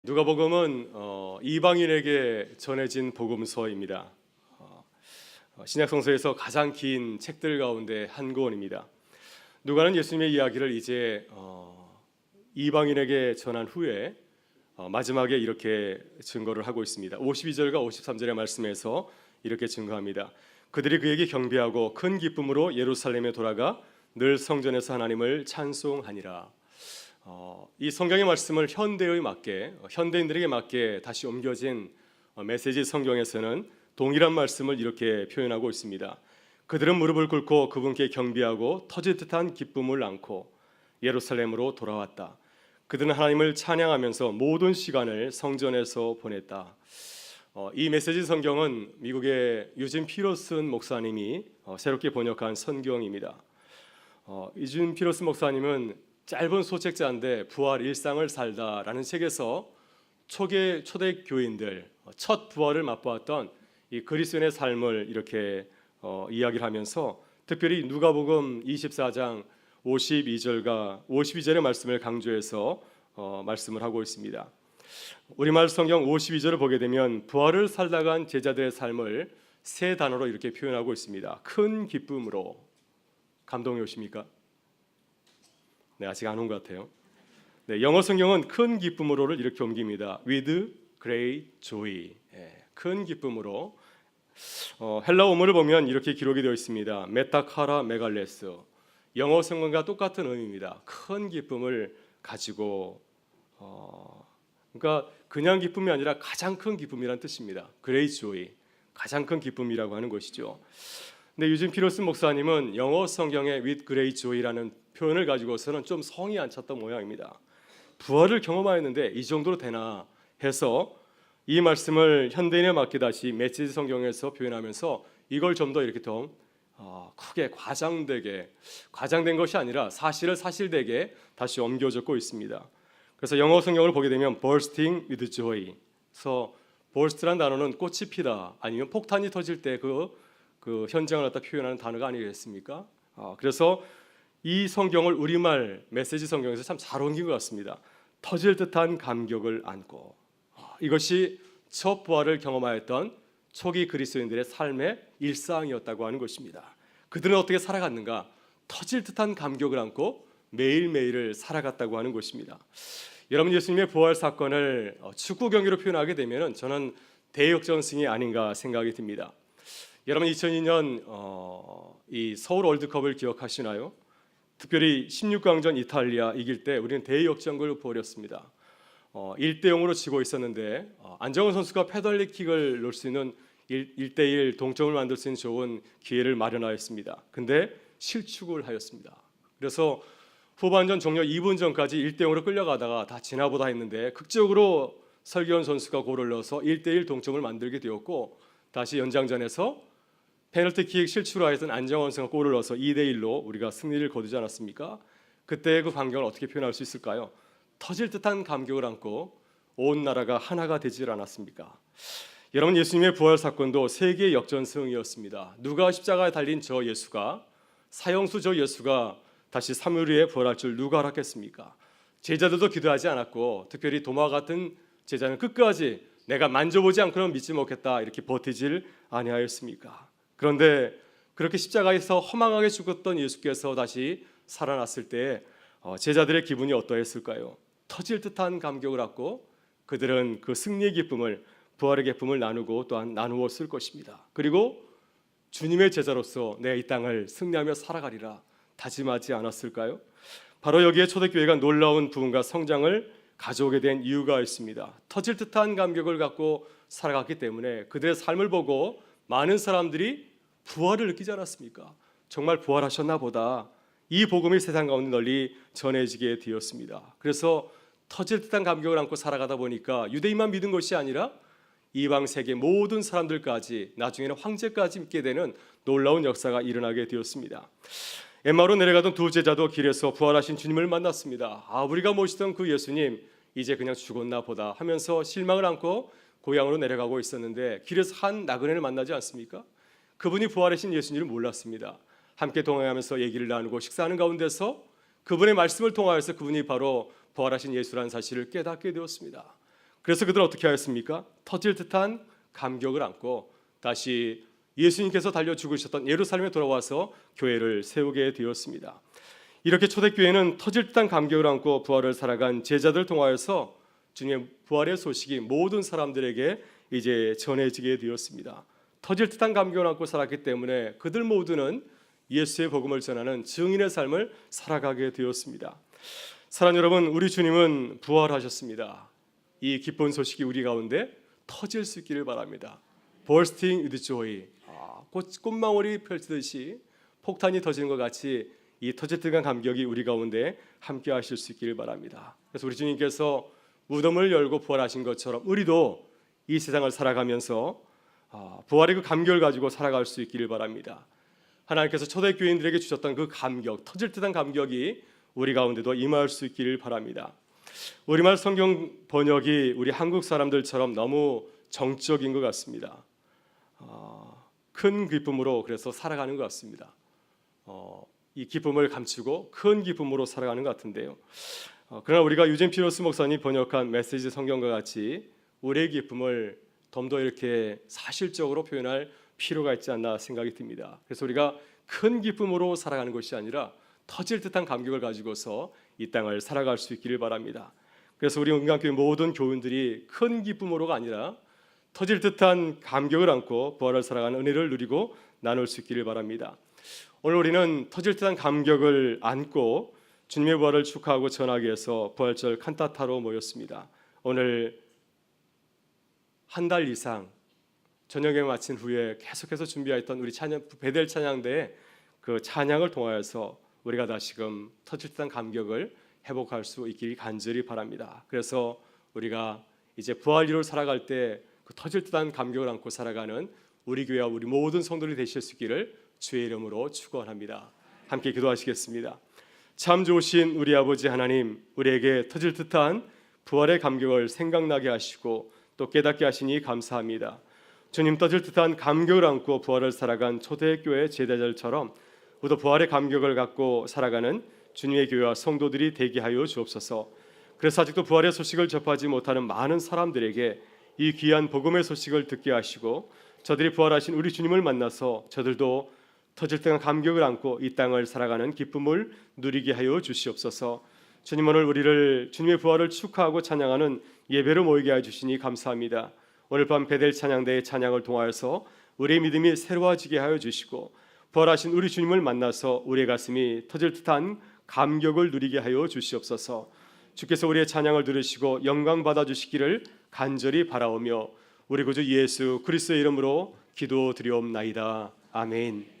누가복음은 이방인에게 전해진 복음서입니다. 신약 성서에서 가장 긴 책들 가운데 한 권입니다. 누가는 예수님의 이야기를 이제 이방인에게 전한 후에 마지막에 이렇게 증거를 하고 있습니다. 52절과 53절의 말씀에서 이렇게 증거합니다. 그들이 그에게 경배하고 큰 기쁨으로 예루살렘에 돌아가 늘 성전에서 하나님을 찬송하니라. 이 성경의 말씀을 현대인들에게 맞게 다시 옮겨진 메시지 성경에서는 동일한 말씀을 이렇게 표현하고 있습니다. 그들은 무릎을 꿇고 그분께 경배하고 터질 듯한 기쁨을 안고 예루살렘으로 돌아왔다. 그들은 하나님을 찬양하면서 모든 시간을 성전에서 보냈다. 이 메시지 성경은 미국의 유진 피러슨 목사님이 새롭게 번역한 성경입니다. 유진 피러슨 목사님은 짧은 소책자인데 부활 일상을 살다라는 책에서 초대 교인들 첫 부활을 맛보았던 이 그리스도인의 삶을 이렇게 이야기를 하면서 특별히 누가복음 24장 52절과 52절의 말씀을 강조해서 말씀을 하고 있습니다. 우리말 성경 52절을 보게 되면 부활을 살다간 제자들의 삶을 세 단어로 이렇게 표현하고 있습니다. 큰 기쁨으로. 감동이 오십니까? 네, 아직 안 온 것 같아요. 네, 영어 성경은 큰 기쁨으로를 이렇게 옮깁니다. With great joy. 큰 기쁨으로. 헬라 원문을 보면 이렇게 기록이 되어 있습니다. 메타카라 메갈레스. 영어 성경과 똑같은 의미입니다. 큰 기쁨을 가지고, 그러니까 그냥 기쁨이 아니라 가장 큰 기쁨이란 뜻입니다. Great joy. 가장 큰 기쁨이라고 하는 것이죠. 근데 유진 피러슨 목사님은 영어 성경의 with great joy라는 표현을 가지고서는 좀 성이 안 찼던 모양입니다. 부활을 경험하였는데 이 정도로 되나 해서 이 말씀을 현대인에 맞게 다시 메시지 성경에서 표현하면서 이걸 좀 더 이렇게 더 크게 과장된 것이 아니라 사실을 사실되게 다시 옮겨졌고 있습니다. 그래서 영어 성경을 보게 되면 bursting with joy. 그래서 burst란 단어는 꽃이 피다 아니면 폭탄이 터질 때 그 현장을 갖다 표현하는 단어가 아니겠습니까? 그래서 이 성경을 우리말 메시지 성경에서 참 잘 옮긴 것 같습니다. 터질 듯한 감격을 안고. 이것이 첫 부활을 경험하였던 초기 그리스도인들의 삶의 일상이었다고 하는 것입니다. 그들은 어떻게 살아갔는가? 터질 듯한 감격을 안고 매일매일을 살아갔다고 하는 것입니다. 여러분, 예수님의 부활 사건을 축구 경기로 표현하게 되면 저는 대역전승이 아닌가 생각이 듭니다. 여러분, 2002년 이 서울 월드컵을 기억하시나요? 특별히 16강전 이탈리아 이길 때 우리는 대역전극을 벌였습니다. 1대0으로 지고 있었는데 안정환 선수가 페널티킥을 넣을 수 있는 1대1 동점을 만들 수 있는 좋은 기회를 마련하였습니다. 근데 실축을 하였습니다. 그래서 후반전 종료 2분 전까지 1대0으로 끌려가다가 다 지나보다 했는데 극적으로 설기현 선수가 골을 넣어서 1대1 동점을 만들게 되었고 다시 연장전에서 페널티킥 실수로 하였던 안정환 선수가 골을 넣어서 2대1로 우리가 승리를 거두지 않았습니까? 그때의 그 광경을 어떻게 표현할 수 있을까요? 터질 듯한 감격을 안고 온 나라가 하나가 되질 않았습니까? 여러분, 예수님의 부활 사건도 세계의 역전승이었습니다. 누가 십자가에 달린 저 예수가, 사형수 저 예수가 다시 3일 후에 부활할 줄 누가 알았겠습니까? 제자들도 기도하지 않았고 특별히 도마 같은 제자는 끝까지 내가 만져보지 않고는 믿지 못겠다 이렇게 버티질 아니하였습니까? 그런데 그렇게 십자가에서 허망하게 죽었던 예수께서 다시 살아났을 때 제자들의 기분이 어떠했을까요? 터질 듯한 감격을 안고 그들은 그 승리의 기쁨을, 부활의 기쁨을 나누고 또한 나누었을 것입니다. 그리고 주님의 제자로서 내 이 땅을 승리하며 살아가리라 다짐하지 않았을까요? 바로 여기에 초대교회가 놀라운 부흥과 성장을 가져오게 된 이유가 있습니다. 터질 듯한 감격을 갖고 살아갔기 때문에 그들의 삶을 보고 많은 사람들이 부활을 느끼지 않았습니까? 정말 부활하셨나 보다. 이 복음이 세상 가운데 널리 전해지게 되었습니다. 그래서 터질 듯한 감격을 안고 살아가다 보니까 유대인만 믿은 것이 아니라 이방 세계 모든 사람들까지 나중에는 황제까지 믿게 되는 놀라운 역사가 일어나게 되었습니다. 엠마오로 내려가던 두 제자도 길에서 부활하신 주님을 만났습니다. 우리가 모시던 그 예수님 이제 그냥 죽었나 보다 하면서 실망을 안고 고향으로 내려가고 있었는데 길에서 한 나그네를 만나지 않습니까? 그분이 부활하신 예수님을 몰랐습니다. 함께 동행하면서 얘기를 나누고 식사하는 가운데서 그분의 말씀을 통하여서 그분이 바로 부활하신 예수라는 사실을 깨닫게 되었습니다. 그래서 그들은 어떻게 하였습니까? 터질 듯한 감격을 안고 다시 예수님께서 달려 죽으셨던 예루살렘에 돌아와서 교회를 세우게 되었습니다. 이렇게 초대교회는 터질 듯한 감격을 안고 부활을 살아간 제자들 통하여서 주님의 부활의 소식이 모든 사람들에게 이제 전해지게 되었습니다. 터질 듯한 감격을 안고 살았기 때문에 그들 모두는 예수의 복음을 전하는 증인의 삶을 살아가게 되었습니다. 사랑하는 여러분, 우리 주님은 부활하셨습니다. 이 기쁜 소식이 우리 가운데 터질 수 있기를 바랍니다. Bursting with joy. 꽃망울이 펼치듯이 폭탄이 터지는 것 같이 이 터질 듯한 감격이 우리 가운데 함께 하실 수 있기를 바랍니다. 그래서 우리 주님께서 무덤을 열고 부활하신 것처럼 우리도 이 세상을 살아가면서 부활의 그 감격을 가지고 살아갈 수 있기를 바랍니다. 하나님께서 초대교인들에게 주셨던 그 감격, 터질 듯한 감격이 우리 가운데도 임할 수 있기를 바랍니다. 우리말 성경 번역이 우리 한국 사람들처럼 너무 정적인 것 같습니다. 큰 기쁨으로 그래서 살아가는 것 같습니다. 이 기쁨을 감추고 큰 기쁨으로 살아가는 것 같은데요. 그러나 우리가 유진 피로스 목사님 번역한 메시지 성경과 같이 우리의 기쁨을 좀 더 이렇게 사실적으로 표현할 필요가 있지 않나 생각이 듭니다. 그래서 우리가 큰 기쁨으로 살아가는 것이 아니라 터질 듯한 감격을 가지고서 이 땅을 살아갈 수 있기를 바랍니다. 그래서 우리 은강교회 모든 교인들이 큰 기쁨으로가 아니라 터질 듯한 감격을 안고 부활을 살아가는 은혜를 누리고 나눌 수 있기를 바랍니다. 오늘 우리는 터질 듯한 감격을 안고 주님의 부활을 축하하고 전하기 위해서 부활절 칸타타로 모였습니다. 오늘 한 달 이상 저녁에 마친 후에 계속해서 준비했던 우리 찬양 베델 찬양대의 그 찬양을 통하여서 우리가 다시금 터질 듯한 감격을 회복할 수 있기를 간절히 바랍니다. 그래서 우리가 이제 부활리로 살아갈 때 그 터질 듯한 감격을 안고 살아가는 우리 교회와 우리 모든 성도들이 되실 수 있기를 주의 이름으로 축원합니다. 함께 기도하시겠습니다. 참 좋으신 우리 아버지 하나님, 우리에게 터질 듯한 부활의 감격을 생각나게 하시고 또 깨닫게 하시니 감사합니다. 주님, 터질 듯한 감격을 안고 부활을 살아간 초대교회 제자들처럼 우리도 부활의 감격을 갖고 살아가는 주님의 교회와 성도들이 되게 하여 주옵소서. 그래서 아직도 부활의 소식을 접하지 못하는 많은 사람들에게 이 귀한 복음의 소식을 듣게 하시고 저들이 부활하신 우리 주님을 만나서 저들도 터질 듯한 감격을 안고 이 땅을 살아가는 기쁨을 누리게 하여 주시옵소서. 주님, 오늘 우리를 주님의 부활을 축하하고 찬양하는 예배로 모이게 해 주시니 감사합니다. 오늘 밤 베델 찬양대의 찬양을 통하여서 우리의 믿음이 새로워지게 하여 주시고 부활하신 우리 주님을 만나서 우리의 가슴이 터질 듯한 감격을 누리게 하여 주시옵소서. 주께서 우리의 찬양을 들으시고 영광 받아 주시기를 간절히 바라오며 우리 구주 예수 그리스도의 이름으로 기도드리옵나이다. 아멘.